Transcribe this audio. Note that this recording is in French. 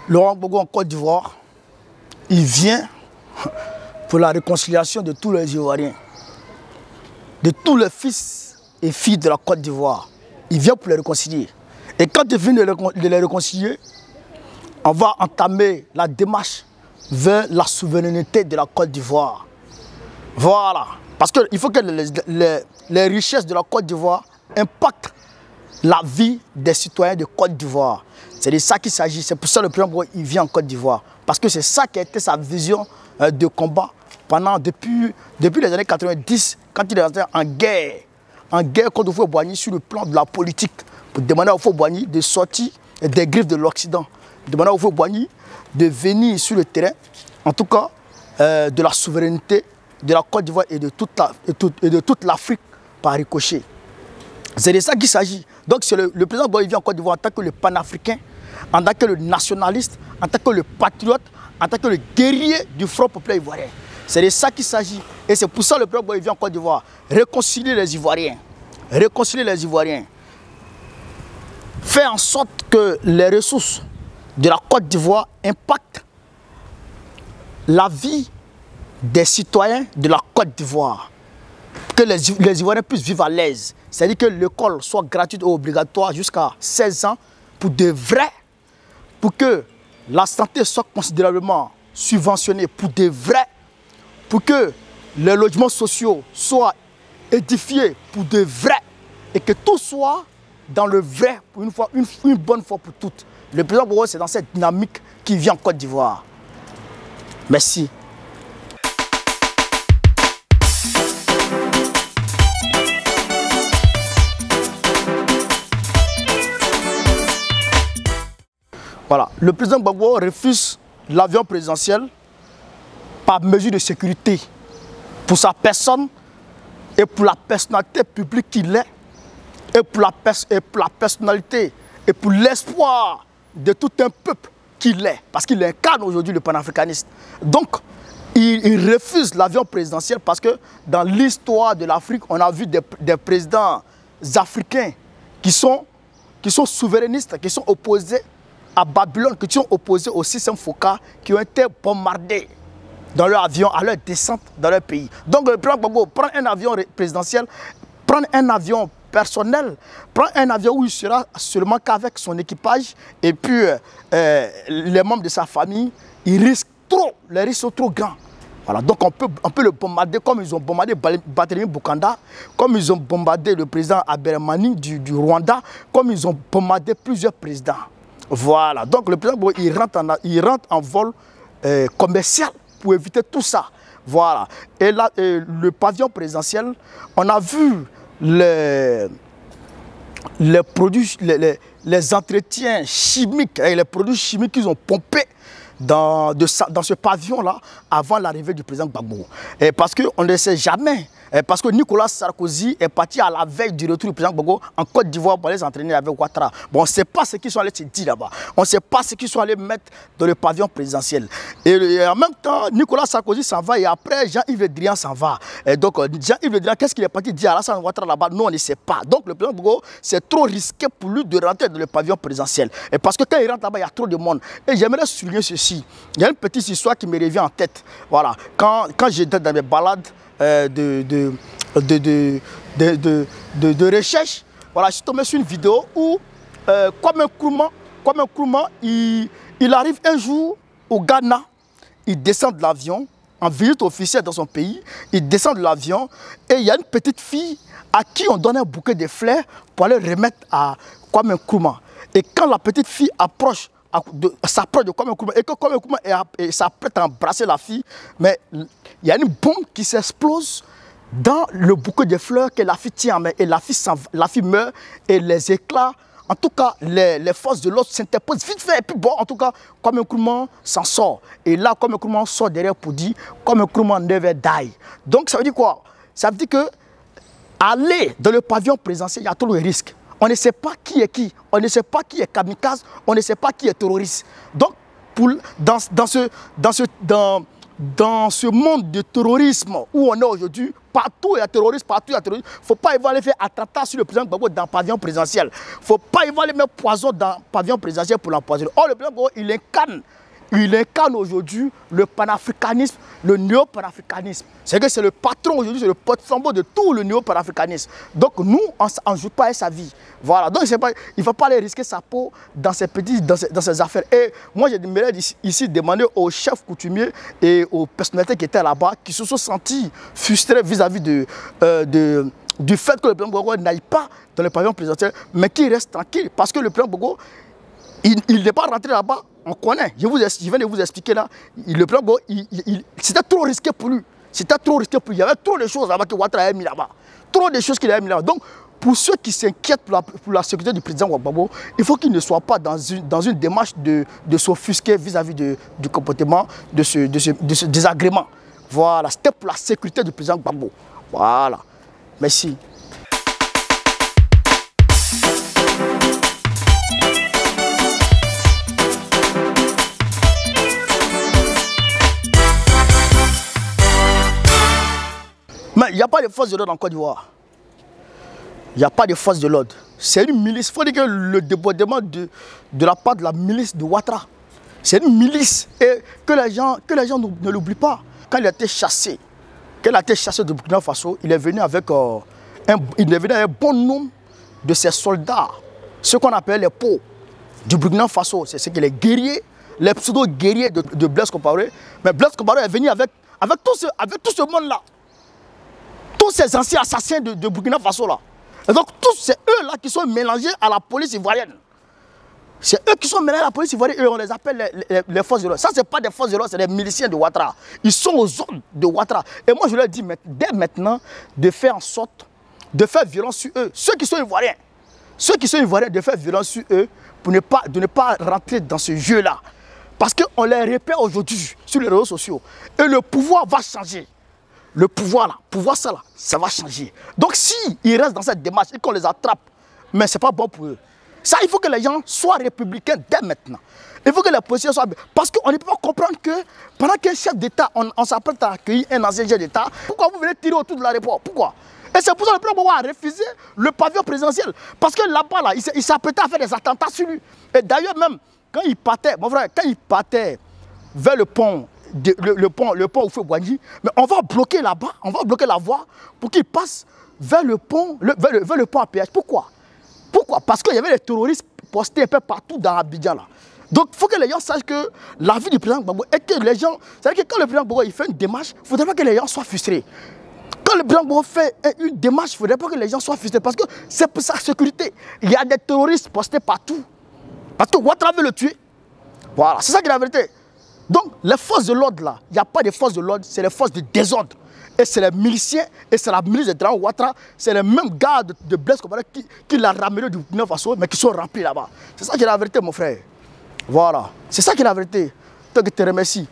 Laurent Gbagbo en Côte d'Ivoire, il vient pour la réconciliation de tous les Ivoiriens, de tous les fils et filles de la Côte d'Ivoire. Il vient pour les réconcilier. Et quand il vient de les réconcilier, on va entamer la démarche vers la souveraineté de la Côte d'Ivoire. Voilà. Parce qu'il faut que les richesses de la Côte d'Ivoire impactent la vie des citoyens de Côte d'Ivoire. C'est de ça qu'il s'agit. C'est pour ça que le président Gbagbo, il vient en Côte d'Ivoire. Parce que c'est ça qui a été sa vision de combat depuis les années 90, quand il est rentré en guerre contre Houphouët-Boigny sur le plan de la politique, pour demander à Houphouët-Boigny de sortir des griffes de l'Occident, demander à Houphouët-Boigny de venir sur le terrain, en tout cas de la souveraineté de la Côte d'Ivoire et de toute l'Afrique par ricochet. C'est de ça qu'il s'agit. Donc le président Gbagbo vient en Côte d'Ivoire en tant que le panafricain, en tant que le nationaliste, en tant que le patriote, en tant que le guerrier du Front populaire ivoirien. C'est de ça qu'il s'agit. Et c'est pour ça que le président Gbagbo vient en Côte d'Ivoire. Réconcilier les Ivoiriens. Réconcilier les Ivoiriens. Faire en sorte que les ressources de la Côte d'Ivoire impactent la vie des citoyens de la Côte d'Ivoire. Que les Ivoiriens puissent vivre à l'aise. C'est-à-dire que l'école soit gratuite ou obligatoire jusqu'à 16 ans pour de vrai, pour que la santé soit considérablement subventionnée pour de vrai, pour que les logements sociaux soient édifiés pour de vrai et que tout soit dans le vrai pour une bonne fois pour toutes. Le président Gbagbo, c'est dans cette dynamique qui vient en Côte d'Ivoire. Merci. Voilà, le président Gbagbo refuse l'avion présidentiel par mesure de sécurité pour sa personne et pour la personnalité publique qu'il est, et pour la personnalité et pour l'espoir de tout un peuple qu'il est, parce qu'il incarne aujourd'hui le panafricanisme. Donc, il refuse l'avion présidentiel parce que dans l'histoire de l'Afrique, on a vu des présidents africains qui sont souverainistes, qui sont opposés à Babylone, qui sont opposés au système Foka, qui ont été bombardés dans leur avion, à leur descente dans leur pays. Donc le président Gbagbo prend un avion présidentiel, prend un avion personnel, prend un avion où il sera seulement qu'avec son équipage, et puis les membres de sa famille, ils risquent trop, les risques sont trop grands. Voilà, donc on peut le bombarder comme ils ont bombardé Barthélemy Bokanda, comme ils ont bombardé le président Abermani du Rwanda, comme ils ont bombardé plusieurs présidents. Voilà, donc le président Gbagbo, il rentre en vol commercial pour éviter tout ça. Voilà, et là, le pavillon présidentiel, on a vu les produits, les entretiens chimiques, et les produits chimiques qu'ils ont pompés dans ce pavillon-là avant l'arrivée du président Gbagbo. Et parce qu'on ne sait jamais, parce que Nicolas Sarkozy est parti à la veille du retour du président Gbagbo en Côte d'Ivoire pour aller s'entraîner avec Ouattara. Bon, on ne sait pas ce qu'ils sont allés se dire là-bas. On ne sait pas ce qu'ils sont allés mettre dans le pavillon présidentiel. Et en même temps, Nicolas Sarkozy s'en va et après Jean-Yves Le Drian s'en va. Et donc Jean-Yves Le Drian, qu'est-ce qu'il est parti dire à Alassane Ouattara là-bas? Nous, on ne sait pas. Donc le président Gbagbo, c'est trop risqué pour lui de rentrer dans le pavillon présidentiel. Et parce que quand il rentre là-bas, il y a trop de monde. Et j'aimerais souligner ceci. Il y a une petite histoire qui me revient en tête. Voilà, quand j'étais dans mes balades de recherche, voilà, je suis tombé sur une vidéo où Kwame Nkrumah, il arrive un jour au Ghana, il descend de l'avion, en visite officielle dans son pays, il descend de l'avion et il y a une petite fille à qui on donne un bouquet de fleurs pour aller remettre à Kwame Nkrumah. Et quand la petite fille s'approche de Kwame Nkrumah et que Kwame Nkrumah s'apprête à embrasser la fille, mais il y a une bombe qui s'explose dans le bouquet de fleurs que la fille tient en main et la fille meurt et les éclats, en tout cas les forces de l'ordre s'interposent vite fait et puis bon, en tout cas Kwame Nkrumah s'en sort et là Kwame Nkrumah sort derrière pour dire Kwame Nkrumah never die. Donc ça veut dire quoi? Ça veut dire que aller dans le pavillon présidentiel, il y a trop de risques. On ne sait pas qui est qui, on ne sait pas qui est kamikaze, on ne sait pas qui est terroriste. Donc, dans ce monde de terrorisme où on est aujourd'hui, partout il y a terrorisme, partout il y a terrorisme. Il ne faut pas aller faire attentat sur le président Gbagbo dans le pavillon présidentiel. Il ne faut pas aller mettre poison dans le pavillon présidentiel pour l'empoisonner. Or, le président Gbagbo, il incarne aujourd'hui le panafricanisme, le néo-panafricanisme. C'est que c'est le patron aujourd'hui, c'est le porte-flambeau de tout le néo-panafricanisme. Donc nous, on ne joue pas avec sa vie. Voilà. Donc il ne faut pas aller risquer sa peau dans ces affaires. Et moi, j'aimerais ici demander aux chefs coutumiers et aux personnalités qui étaient là-bas, qui se sont sentis frustrés vis-à-vis du fait que le président Gbagbo n'aille pas dans le pavillon présidentiel, mais qu'il reste tranquille. Parce que le président Gbagbo, il n'est pas rentré là-bas. On connaît, je viens de vous expliquer là, le plan, c'était trop risqué pour lui. C'était trop risqué pour lui. Il y avait trop de choses là-bas que Ouattara avait mis là-bas. Trop de choses qu'il avait mis là-bas. Donc, pour ceux qui s'inquiètent pour la sécurité du président Gbagbo, il faut qu'il ne soit pas dans une démarche de s'offusquer vis-à-vis du comportement, de ce désagrément. Voilà, c'était pour la sécurité du président Gbagbo. Voilà. Merci. Mais il n'y a pas de force de l'ordre en Côte d'Ivoire. Il n'y a pas de force de l'ordre. C'est une milice. Il faut dire que le débordement de la part de la milice de Ouattara, c'est une milice. Et que les gens ne l'oublient pas. Quand il a été chassé, de Burkina Faso, il est venu avec un bon nombre de ses soldats, ce qu'on appelle les pots du Burkina Faso. C'est ce que les guerriers, les pseudo-guerriers de Blaise Compaoré. Mais Blaise Compaoré est venu avec tout ce monde-là. Tous ces anciens assassins de Burkina Faso là. Et donc tous c'est eux là qui sont mélangés à la police ivoirienne. C'est eux qui sont mélangés à la police ivoirienne et on les appelle les forces de l'ordre. Ça, ce n'est pas des forces de l'ordre, c'est des miliciens de Ouattara. Ils sont aux ordres de Ouattara. Et moi je leur dis dès maintenant de faire en sorte de faire violence sur eux. Ceux qui sont ivoiriens, de faire violence sur eux pour de ne pas rentrer dans ce jeu-là. Parce qu'on les repère aujourd'hui sur les réseaux sociaux. Et le pouvoir va changer. Le pouvoir là, ça va changer. Donc s'ils restent dans cette démarche et qu'on les attrape, mais ce n'est pas bon pour eux. Ça, il faut que les gens soient républicains dès maintenant. Il faut que les policiers soient... Parce qu'on ne peut pas comprendre que pendant qu'un chef d'État, on s'apprête à accueillir un ancien chef d'État, pourquoi vous venez tirer autour de l'aéroport? Pourquoi? Et c'est pour ça que le président Gbagbo a refusé le pavillon présidentiel. Parce que là-bas, là, il s'apprêtait à faire des attentats sur lui. Et d'ailleurs même, quand il partait, mon frère, quand il partait vers le pont, le pont Oufoué-Boigny, mais on va bloquer là-bas, on va bloquer la voie pour qu'il passe vers le pont, vers le pont à péage. Pourquoi? Parce qu'il y avait des terroristes postés un peu partout dans Abidjan là. Donc il faut que les gens sachent que la vie du président Gbagbo et que les gens, c'est-à-dire que quand le président Gbagbo il fait une démarche, il ne faudrait pas que les gens soient frustrés. Quand le président Gbagbo fait une démarche, il ne faudrait pas que les gens soient frustrés parce que c'est pour sa sécurité. Il y a des terroristes postés partout. Parce que Ouattara veut le tuer. Voilà, c'est ça qui est la vérité. Donc, les forces de l'ordre, là, il n'y a pas de forces de l'ordre, c'est les forces de désordre. Et c'est les miliciens, et c'est la milice de Dran Ouattara, c'est les mêmes gars de Blaise Compaoré qui l'a ramené du Burkina Faso, mais qui sont remplis là-bas. C'est ça qui est la vérité, mon frère. Voilà, c'est ça qui est la vérité. Donc, je te remercie.